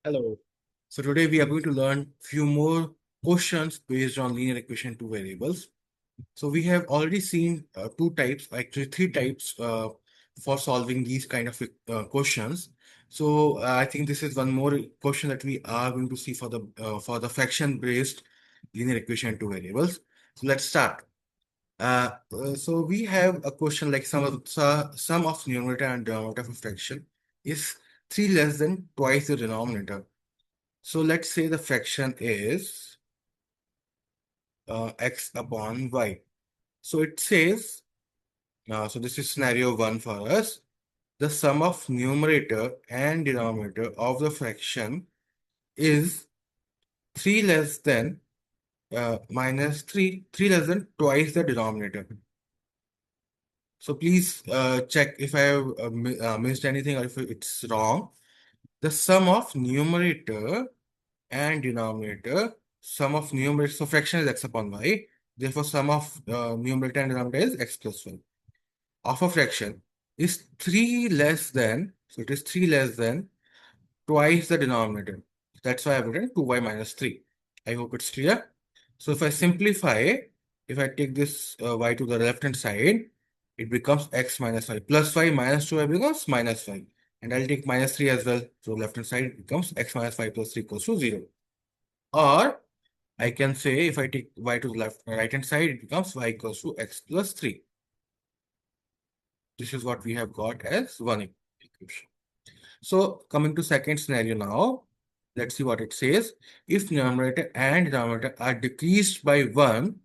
Hello. So today we are going to learn few more questions based on linear equation two variables. So we have already seen two types, actually three types for solving these kind of questions. So I think this is one more question that we are going to see for the fraction based linear equation two variables. So let's start. So we have a question like sum of numerator and denominator of a fraction is 3 less than twice the denominator. So let's say the fraction is x upon y. So it says, so this is scenario one for us. The sum of numerator and denominator of the fraction is 3 less than minus 3 less than twice the denominator. So please check if I have missed anything or if it's wrong. The sum of numerator and denominator, sum of numerator, so fraction is x upon y. Therefore, sum of numerator and denominator is x plus 1. Of a fraction is 3 less than, so it is 3 less than twice the denominator. That's why I've written 2y minus 3. I hope it's clear. So if I simplify, if I take this y to the left hand side, it becomes x minus 5 plus 5 minus 2y becomes minus 5. And I'll take minus 3 as well. So left hand side it becomes x minus 5 plus 3 equals to 0. Or I can say if I take y to the right hand side, it becomes y equals to x plus 3. This is what we have got as one equation. So coming to second scenario now, let's see what it says. If numerator and denominator are decreased by 1,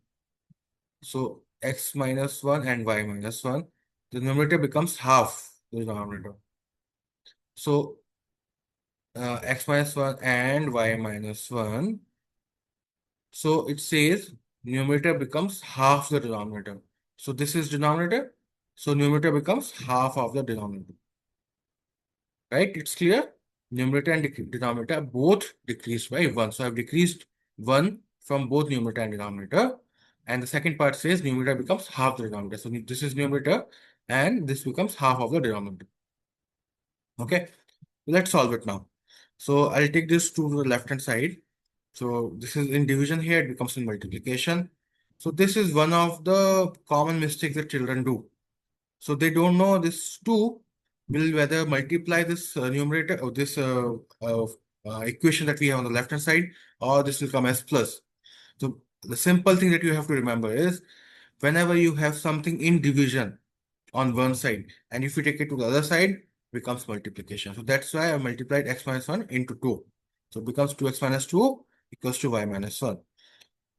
so x minus 1 and y minus 1, the numerator becomes half the denominator. So x minus 1 and y minus 1. So it says numerator becomes half the denominator. So this is denominator. So numerator becomes half of the denominator. Right? It's clear? Numerator and denominator both decreased by 1. So I've decreased 1 from both numerator and denominator. And the second part says numerator becomes half the denominator. So this is numerator and this becomes half of the denominator. Okay? Let's solve it now. So I'll take this to the left hand side. So this is in division here, it becomes in multiplication. So this is one of the common mistakes that children do. So they don't know this 2 will whether multiply this numerator or this equation that we have on the left hand side, or this will come as plus. So the simple thing that you have to remember is whenever you have something in division on one side, and if you take it to the other side, becomes multiplication. So that's why I multiplied x minus 1 into 2. So it becomes 2x minus 2 equals to y minus 1.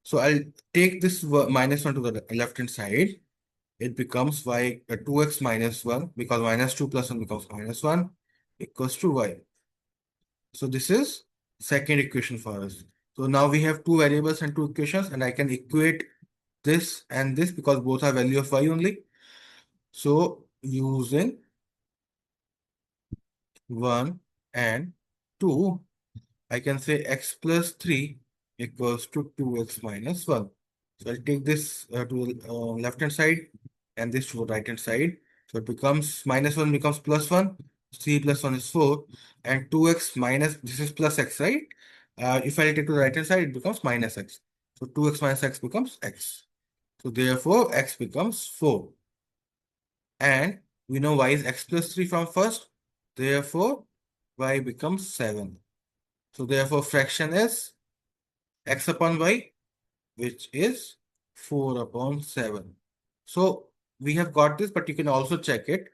So I'll take this minus 1 to the left hand side. It becomes y 2x minus 1 because minus 2 plus 1 becomes minus 1 equals to y. So this is second equation for us. So now we have two variables and two equations, and I can equate this and this because both are value of y only. So using 1 and 2, I can say x plus 3 equals to 2x minus 1. So I'll take this to the left hand side and this to the right hand side. So it becomes minus 1 becomes plus 1. 3 plus 1 is 4. And 2x minus, this is plus x, right? If I take to the right hand side, it becomes minus x. So 2x minus x becomes x. So therefore, x becomes 4. And we know y is x plus 3 from first. Therefore, y becomes 7. So therefore, fraction is x upon y, which is 4 upon 7. So we have got this, but you can also check it.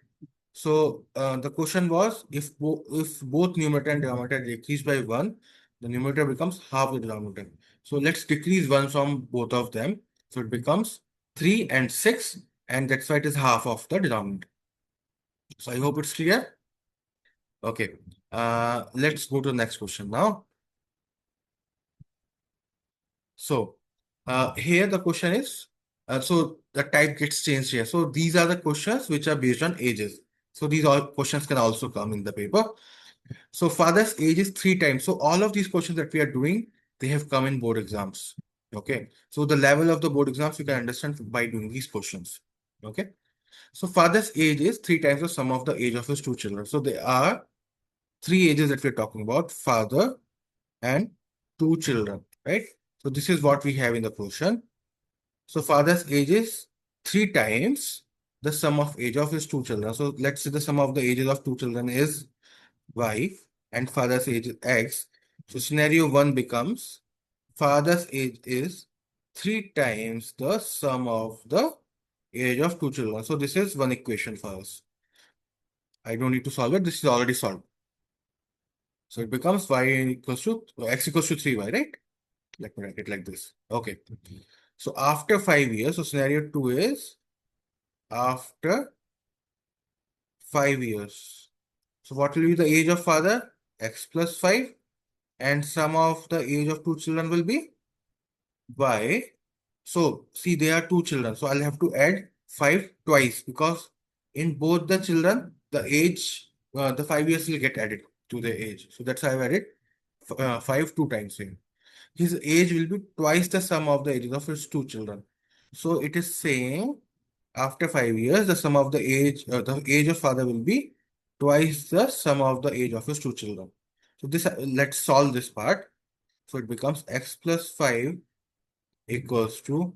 So the question was, if both numerator and denominator decrease by 1, the numerator becomes half the denominator. So let's decrease 1 from both of them. So it becomes 3 and 6, and that's why it is half of the denominator. So I hope it's clear. Okay, let's go to the next question now. So here the question is, so the type gets changed here. So these are the questions which are based on ages. So these all questions can also come in the paper. So father's age is 3 times. So all of these questions that we are doing, they have come in board exams. Okay. So the level of the board exams you can understand by doing these questions. Okay. So father's age is 3 times the sum of the age of his two children. So they are three ages that we're talking about, father and two children, right? So this is what we have in the question. So father's age is three times the sum of age of his two children. So let's say the sum of the ages of two children is y and father's age is x. So scenario one becomes father's age is three times the sum of the age of two children. So this is one equation for us. I don't need to solve it. This is already solved. So it becomes y equals to x equals to 3y, right? Let me write it like this. Okay. So after 5 years, so scenario two is after 5 years. So what will be the age of father? X plus 5. And sum of the age of two children will be y. So see, there are two children. So I'll have to add 5 twice because in both the children, the age, the 5 years will get added to the age. So that's why I've added 5 two times here. His age will be twice the sum of the ages of his two children. So it is saying after 5 years, the age of father will be twice the sum of the age of his two children. So this, let's solve this part. So it becomes x plus 5 equals to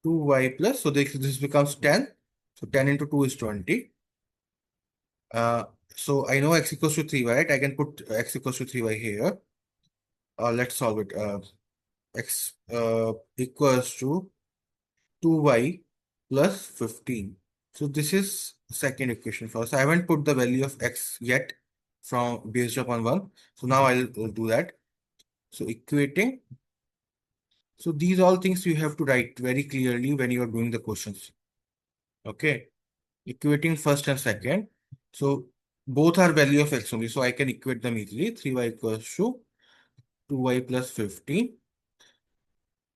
2y plus, so this becomes 10. So 10 into 2 is 20. Uh, so I know x equals to 3y, right? I can put x equals to 3y here. Let's solve it. X equals to 2y plus 15. So this is second equation for us. I haven't put the value of x yet from based upon 1. So now I'll do that. So equating. So these all things you have to write very clearly when you are doing the questions. Okay. Equating first and second. So both are value of x only. So I can equate them easily. 3y equals to 2y plus 15.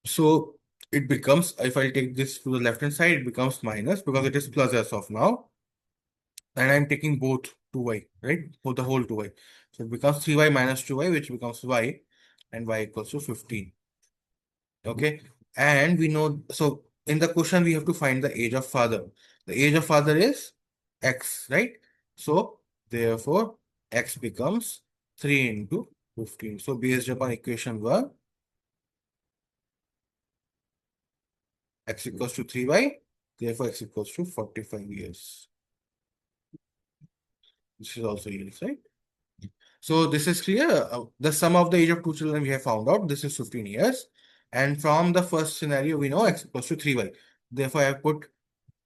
So it becomes, if I take this to the left hand side, it becomes minus because it is plus as of now. And I'm taking both 2y, right? For the whole 2y. So it becomes 3y minus 2y, which becomes y, and y equals to 15. Okay. And we know, so in the question, we have to find the age of father. The age of father is x, right? So therefore, x becomes 3 into 15. So based upon equation 1, x equals to 3y, therefore x equals to 45 years. This is also years, right? So this is clear. The sum of the age of two children we have found out. This is 15 years. And from the first scenario, we know x equals to 3y. Therefore, I have put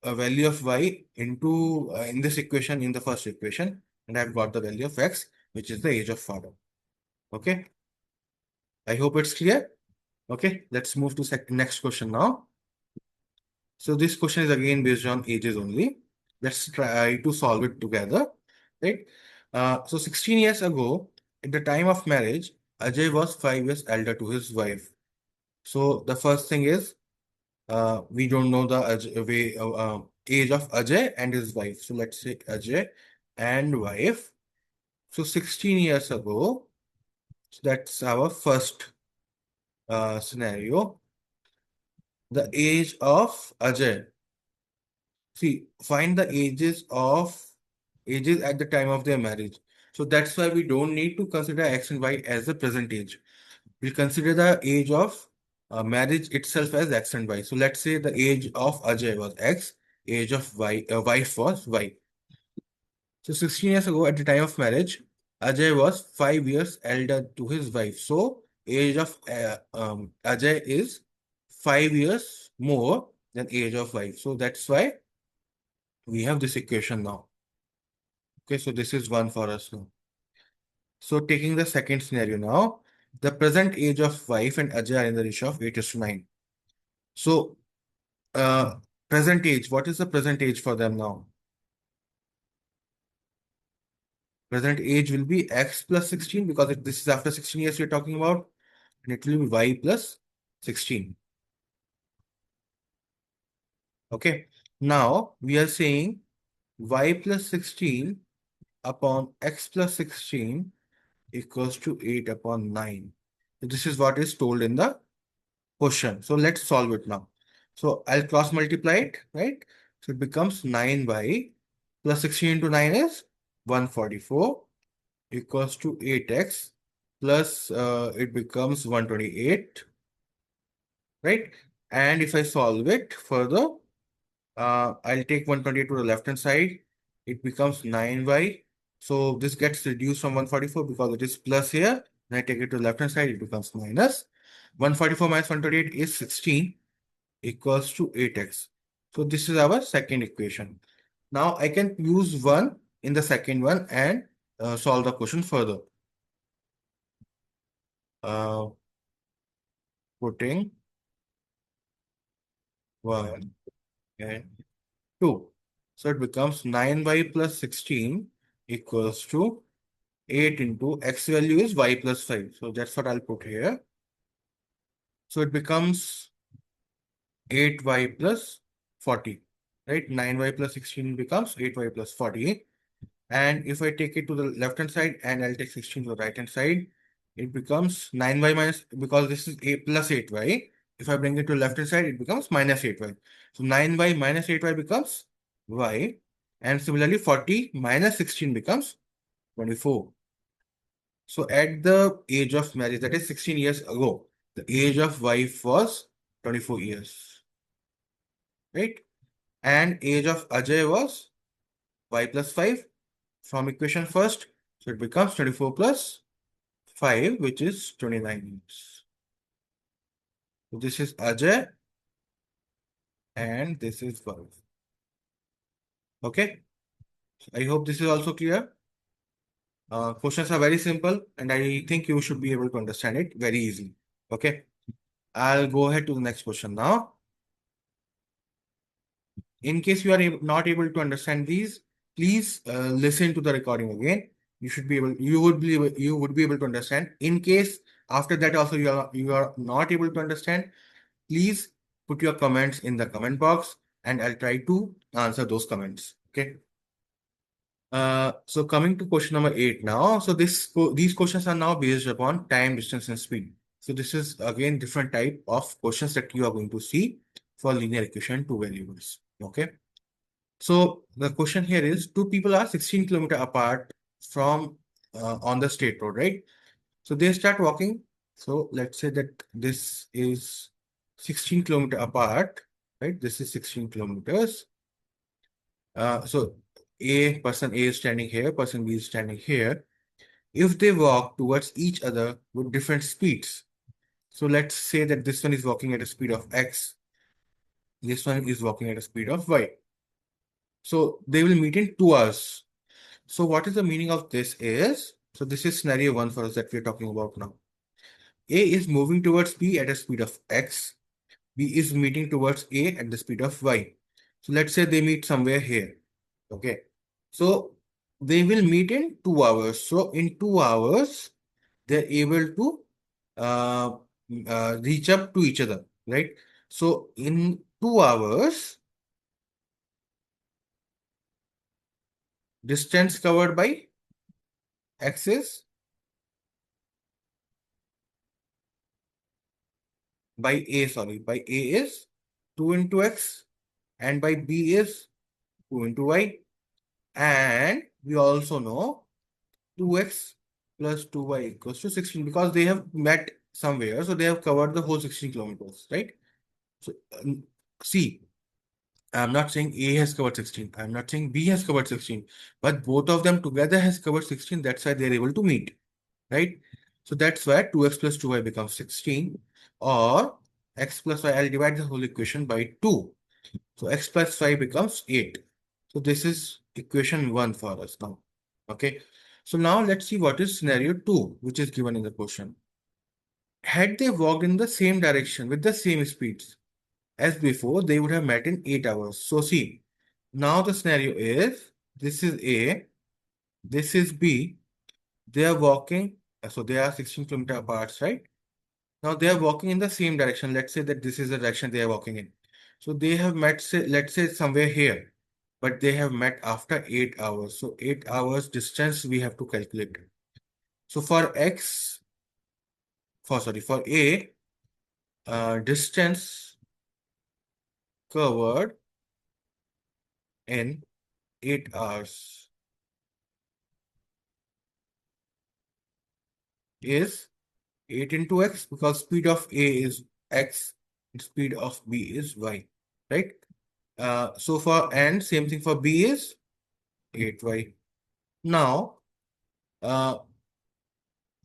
a value of y into in this equation, in the first equation, and I've got the value of x, which is the age of father. Okay. I hope it's clear. Okay. Let's move to next question now. So this question is again based on ages only. Let's try to solve it together. Right. So 16 years ago, at the time of marriage, Ajay was 5 years elder to his wife. So the first thing is we don't know the age of Ajay and his wife. So let's say Ajay and wife. So 16 years ago, so that's our first scenario. The age of Ajay. See, find the ages at the time of their marriage. So that's why we don't need to consider X and Y as the present age. We'll consider the age of marriage itself as X and Y. So let's say the age of Ajay was X, age of wife was Y. So 16 years ago at the time of marriage, Ajay was 5 years elder to his wife. So age of Ajay is 5 years more than age of wife. So that's why we have this equation now. Okay, so this is one for us now. So taking the second scenario now, the present age of wife and Ajay are in the ratio of 8:9. So uh, present age, what is the present age for them now? Present age will be x plus 16 because this is after 16 years we're talking about, and it will be y plus 16. Okay, now we are saying y plus 16 upon x plus 16 equals to 8 upon 9. This is what is told in the question. So let's solve it now. So I'll cross multiply it, right? So it becomes 9y plus 16 into 9 is 144. equals to 8x plus it becomes 128, right? And if I solve it further, I'll take 128 to the left hand side. It becomes 9y. So this gets reduced from 144 because it is plus here. Then I take it to the left hand side, it becomes minus. 144 minus 128 is 16 equals to 8x. So this is our second equation. Now I can use 1 in the second one and solve the question further. Uh, Putting 1 and 2. So it becomes 9y plus 16 equals to 8 into x value is y plus 5. So that's what I'll put here. So it becomes 8y plus 40, right? 9y plus 16 becomes 8y plus 40. And if I take it to the left hand side and I'll take 16 to the right hand side, it becomes 9y minus, because this is a plus 8y. If I bring it to the left hand side, it becomes minus 8y. So 9y minus 8y becomes y. And similarly, 40 minus 16 becomes 24. So at the age of marriage, that is 16 years ago, the age of wife was 24 years, right? And age of Ajay was y plus 5 from equation first. So it becomes 24 plus 5, which is 29 years. So this is Ajay and this is wife. Okay. I hope this is also clear. Questions are very simple and I think you should be able to understand it very easily. Okay. I'll go ahead to the next question now. In case you are not able to understand these, please listen to the recording again. You would be able to understand. In case after that also you are not able to understand, please put your comments in the comment box and I'll try to answer those comments. Okay. So coming to question number 8 now. So these questions are now based upon time, distance, and speed. So this is again different type of questions that you are going to see for linear equation two variables. Okay. So the question here is, two people are 16 kilometers apart from on the state road, right? So they start walking. So let's say that this is 16 kilometers apart, right? This is 16 kilometers. So person A is standing here, person B is standing here. If they walk towards each other with different speeds, so let's say that this one is walking at a speed of x, this one is walking at a speed of y. So they will meet in 2 hours. So what is the meaning of this is, so this is scenario 1 for us that we're talking about now. A is moving towards B at a speed of x. B is meeting towards A at the speed of y. So let's say they meet somewhere here. Okay. So they will meet in 2 hours. So in 2 hours, they're able to uh, reach up to each other, right? So in 2 hours, distance covered by x is by A, sorry, by A is 2 into x and by B is 2 into y. And we also know 2x plus 2y equals to 16 because they have met somewhere. So they have covered the whole 16 kilometers, right? So see, I'm not saying A has covered 16. I'm not saying B has covered 16, but both of them together has covered 16. That's why they're able to meet, right? So that's why 2x plus 2y becomes 16, or x plus y, I'll divide the whole equation by 2. So x plus 5 becomes 8. So this is equation 1 for us now. Okay. So now let's see what is scenario 2, which is given in the question. Had they walked in the same direction with the same speeds as before, they would have met in 8 hours. So see, now the scenario is, this is A, this is B. They are walking, so they are 16 kilometers apart, right? Now they are walking in the same direction. Let's say that this is the direction they are walking in. So they have met, say, let's say somewhere here, but they have met after 8 hours. So 8 hours distance we have to calculate. So for X, for A, distance covered in 8 hours. is 8 into x because speed of A is x and speed of B is y, right? So for and same thing for B is 8y. Now, uh,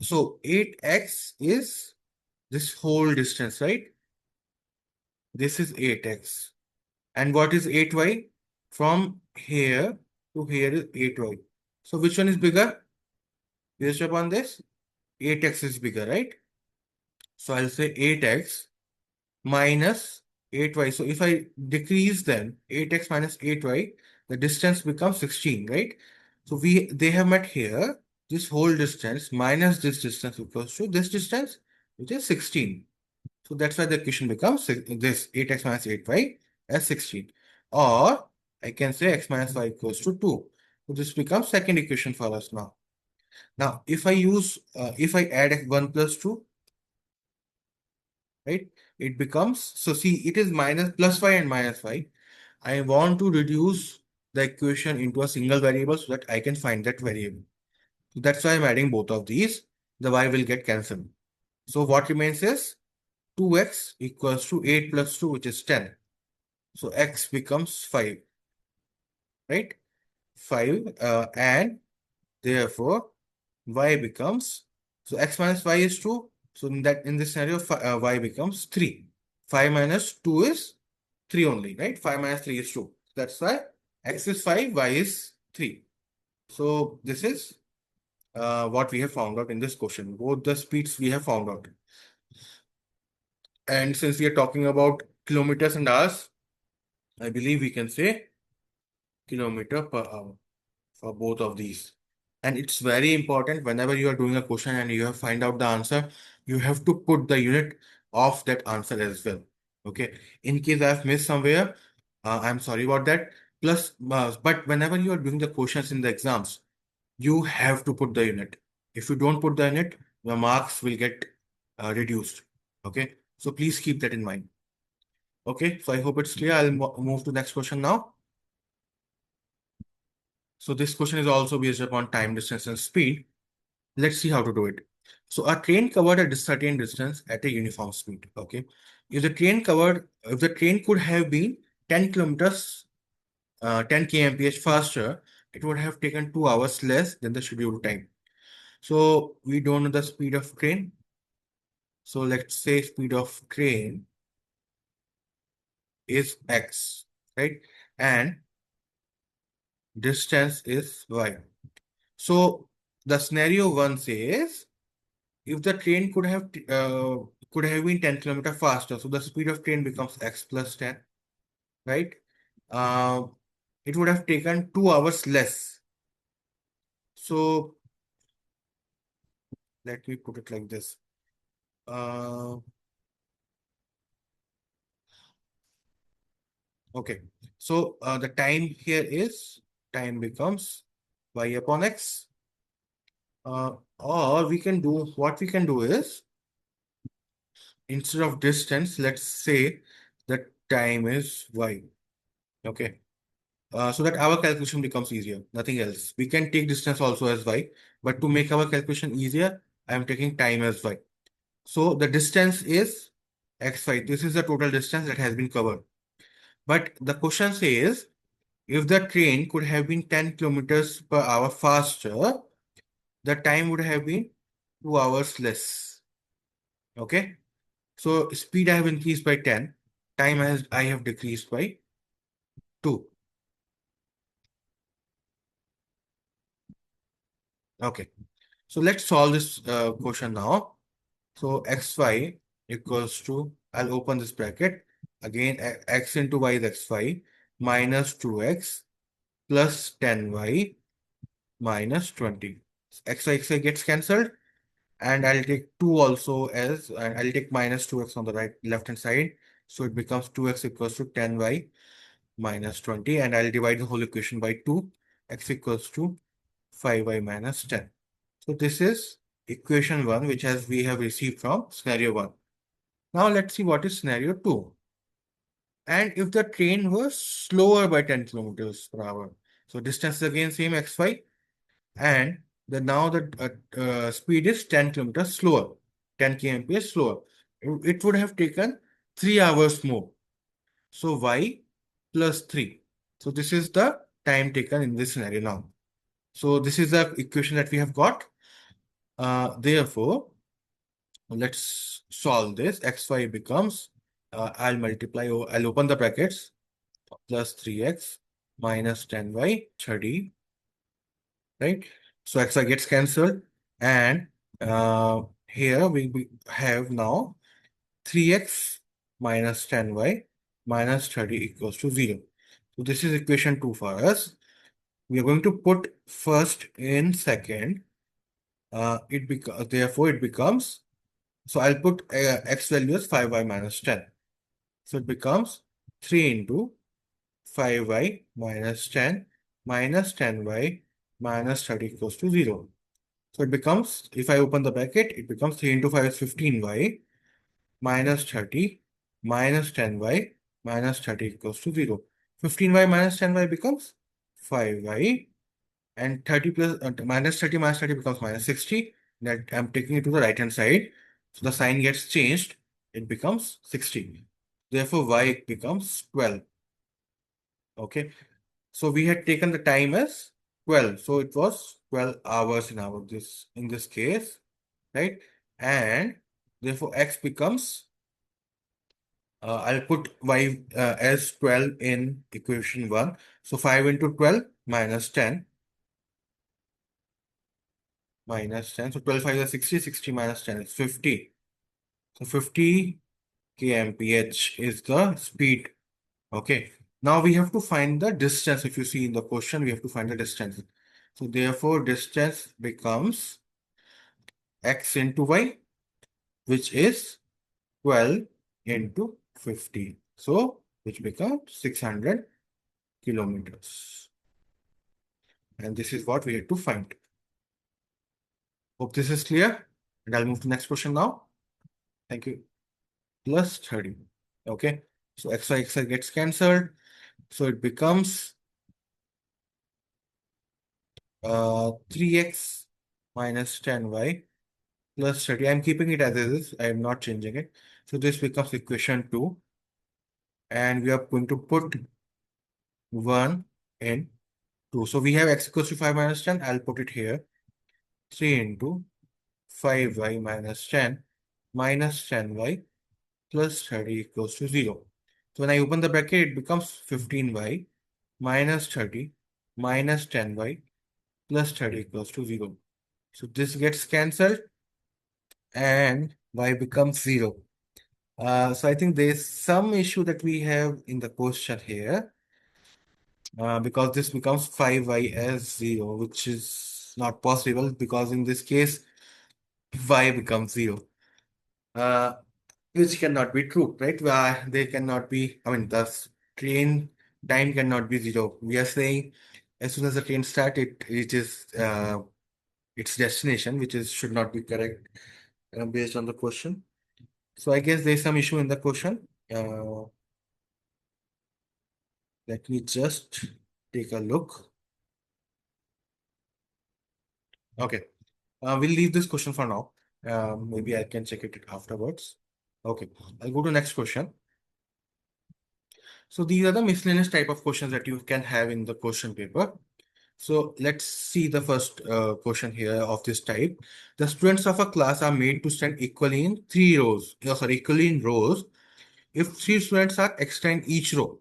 so 8x is this whole distance, right? This is 8x. And what is 8y? From here to here is 8y. So which one is bigger? Based upon this, 8x is bigger, right? So I'll say 8x minus 8y. So if I decrease then 8x minus 8y, the distance becomes 16, right? So they have met here. This whole distance minus this distance equals to this distance, which is 16. So that's why the equation becomes this 8x minus 8y as 16. Or I can say x minus y equals to 2. So this becomes second equation for us now. Now, if I add 1 plus 2, right, it becomes, so see, it is minus plus y and minus y. I want to reduce the equation into a single variable so that I can find that variable. So that's why I'm adding both of these. The y will get cancelled. So what remains is 2x equals to 8 plus 2, which is 10. So x becomes 5, right? 5, and therefore y becomes, so x minus y is 2. So in this scenario, y becomes 3. 5 minus 2 is 3 only, right? 5 minus 3 is 2. That's why x is 5, y is 3. So this is what we have found out in this question. Both the speeds we have found out. And since we are talking about kilometers and hours, I believe we can say kilometer per hour for both of these. And it's very important whenever you are doing a question and you have find out the answer, you have to put the unit of that answer as well. Okay. In case I have missed somewhere, I'm sorry about that. Plus, but whenever you are doing the questions in the exams, you have to put the unit. If you don't put the unit, the marks will get reduced. Okay. So please keep that in mind. Okay. So I hope it's clear. I'll move to next question now. So this question is also based upon time, distance, and speed. Let's see how to do it. So a train covered a certain distance at a uniform speed. Okay. If the train could have been 10 kilometers, 10 kmph faster, it would have taken 2 hours less than the scheduled time. So we don't know the speed of train. So let's say speed of train is x, right? And distance is y. So the scenario one says if the train could have been 10 kilometer faster, so the speed of train becomes x plus 10, right? Uh, it would have taken 2 hours less. So let me put it like this. Uh, okay. So the time here is time becomes y upon x. Or we can do what we can do is instead of distance, let's say the time is y. Okay. So that our calculation becomes easier, nothing else. We can take distance also as y, but to make our calculation easier, I am taking time as y. So the distance is xy. This is the total distance that has been covered. But the question says, if the train could have been 10 kilometers per hour faster, the time would have been 2 hours less. Okay. So speed I have increased by 10, time as I have decreased by 2. Okay. So let's solve this question now. So xy equals to, I'll open this bracket. Again, x into y is xy minus 2x plus 10y minus 20. Xy gets cancelled and I'll take 2 also as, and I'll take minus 2x on the left hand side. So it becomes 2x equals to 10y minus 20 and I'll divide the whole equation by 2. X equals to 5y minus 10. So this is equation 1 which we have received from scenario 1. Now let's see what is scenario 2. And if the train was slower by 10 kilometers per hour. So distance is again same xy and now the speed is 10 kilometers slower, 10 kmph slower. It would have taken 3 hours more. So y plus 3. So this is the time taken in this scenario now. So this is the equation that we have got. Therefore, let's solve this. Xy becomes, I'll open the brackets, plus 3x minus 10y 30, right? So xy gets cancelled, and here we have now 3x minus 10y minus 30 equals to 0. So this is equation 2 for us. We are going to put first in second. Therefore it becomes, so I'll put x value as 5y minus 10. So it becomes 3 into 5y minus 10 minus 10y minus 30 equals to 0. So it becomes, if I open the bracket, it becomes 3 into 5 is 15y minus 30 minus 10y minus 30 equals to 0. 15y minus 10y becomes 5y, and 30 plus minus 30 minus 30 becomes minus 60. That I'm taking it to the right hand side. So the sign gets changed. It becomes 60. Therefore, y becomes 12. Okay. So we had taken the time as 12. So it was 12 hours in this case, right? And therefore x becomes, I'll put y as 12 in equation 1. So 5 into 12 minus 10 minus 10. So 12 5 is 60, 60 minus 10 is 50. So 50 kmph is the speed. Okay. Now we have to find the distance. If you see in the question, we have to find the distance. So therefore, distance becomes x into y, which is 12 into 50. So, which becomes 600 kilometers. And this is what we had to find. Hope this is clear. And I'll move to the next question now. Thank you. Plus 30. Okay. So xy gets cancelled. So it becomes 3x minus 10y plus 30. I'm keeping it as it is. I am not changing it. So this becomes equation 2. And we are going to put 1 in 2. So we have x equals to 5 minus 10. I'll put it here. 3 into 5y minus 10 minus 10y plus 30 equals to 0. So when I open the bracket, it becomes 15y minus 30 minus 10y plus 30 equals to 0. So this gets cancelled and y becomes 0. So I think there's some issue that we have in the question here, because this becomes 5y as 0, which is not possible because in this case, y becomes 0. Uh, which cannot be true, right? They cannot be, I mean, the train time cannot be 0. We are saying as soon as the train starts, it reaches its destination, which is should not be correct based on the question. So I guess there's some issue in the question. Let me just take a look. Okay, we'll leave this question for now. Maybe I can check it afterwards. Okay, I'll go to next question. So these are the miscellaneous type of questions that you can have in the question paper. So let's see the first question here of this type. The students of a class are made to stand equally in three rows. Equally in rows. If three students are extra in each row,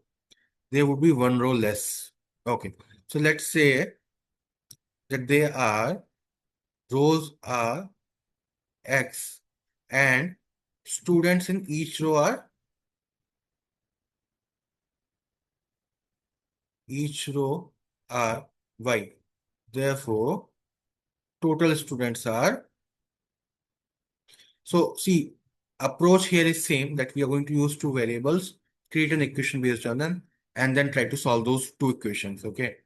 there would be one row less. Okay. So let's say that rows are X and students in each row are Y. Therefore, total students are. So see, approach here is same, that we are going to use two variables, create an equation based on them, and then try to solve those two equations. Okay.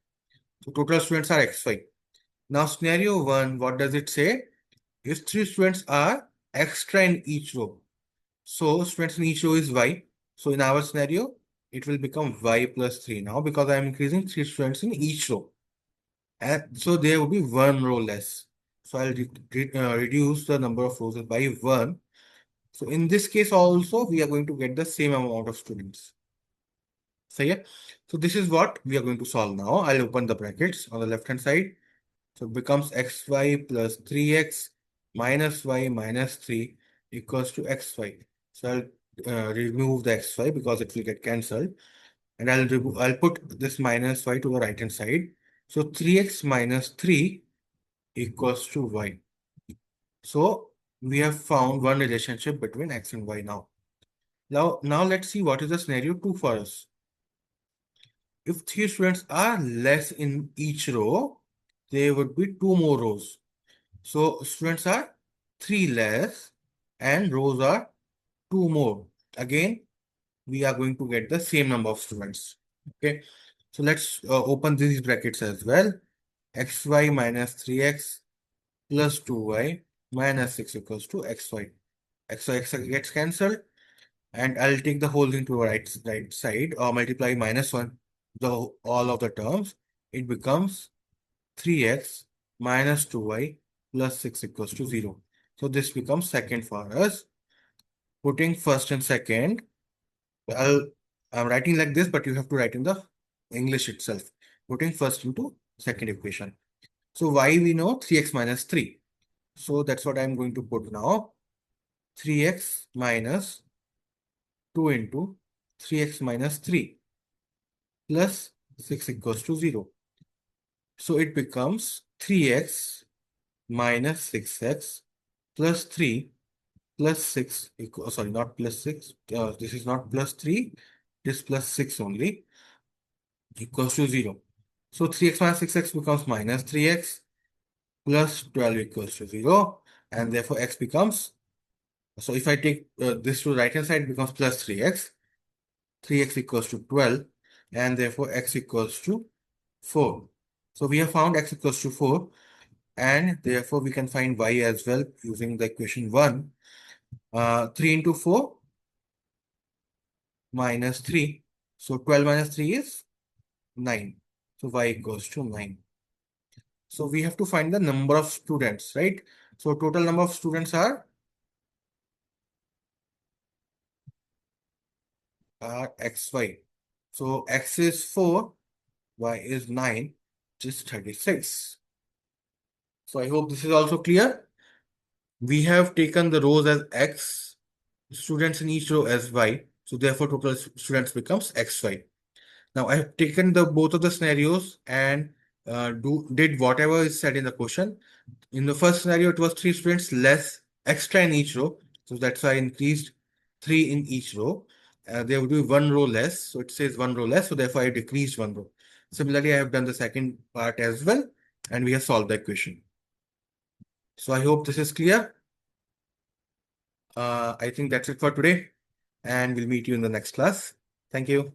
So total students are XY. Now scenario 1, what does it say? If three students are extra in each row, so students in each row is Y. So in our scenario, it will become Y plus 3 now because I am increasing three students in each row. And so there will be one row less. So I'll reduce the number of rows by 1. So in this case also, we are going to get the same amount of students. So yeah, so this is what we are going to solve now. I'll open the brackets on the left hand side. So it becomes xy plus 3x minus y minus 3 equals to xy. So I'll remove the xy because it will get cancelled. And I'll put this minus y to the right hand side. So 3x minus 3 equals to y. So we have found one relationship between x and y now. Now let's see what is the scenario 2 for us. If 3 students are less in each row, there would be 2 more rows. So students are 3 less and rows are 2 more. Again, we are going to get the same number of students. Okay. So let's open these brackets as well. Xy minus 3x plus 2y minus 6 equals to xy. Xy gets cancelled, and I'll take the whole thing to the right side or multiply minus 1 all of the terms. It becomes 3x minus 2y plus 6 equals to 0. So this becomes second for us. Putting first and second, I'm writing like this, but you have to write in the English itself. Putting first into second equation. So y we know 3x minus 3. So that's what I'm going to put now. 3x minus 2 into 3x minus 3 plus 6 equals to 0. So it becomes 3x minus 6x plus 3 plus 6 equals, sorry, not plus 6. This is not plus 3, this is plus 6 only, equals to 0. So 3x minus 6x becomes minus 3x plus 12 equals to 0. And therefore x becomes, so if I take this to the right hand side, it becomes plus 3x. 3x equals to 12, and therefore x equals to 4. So we have found x equals to 4, and therefore we can find y as well using the equation 1. 3 into 4 minus 3. So 12 minus 3 is 9. So y equals to 9. So we have to find the number of students, right? So total number of students are xy. So x is 4, y is 9, which is 36. So I hope this is also clear. We have taken the rows as x, students in each row as y. So therefore total students becomes xy. Now I have taken the both of the scenarios and did whatever is said in the question. In the first scenario, it was 3 students less extra in each row. So that's why I increased 3 in each row. There would be 1 row less. So it says 1 row less. So therefore I decreased 1 row. Similarly, I have done the second part as well. And we have solved the equation. So I hope this is clear. I think that's it for today. And we'll meet you in the next class. Thank you.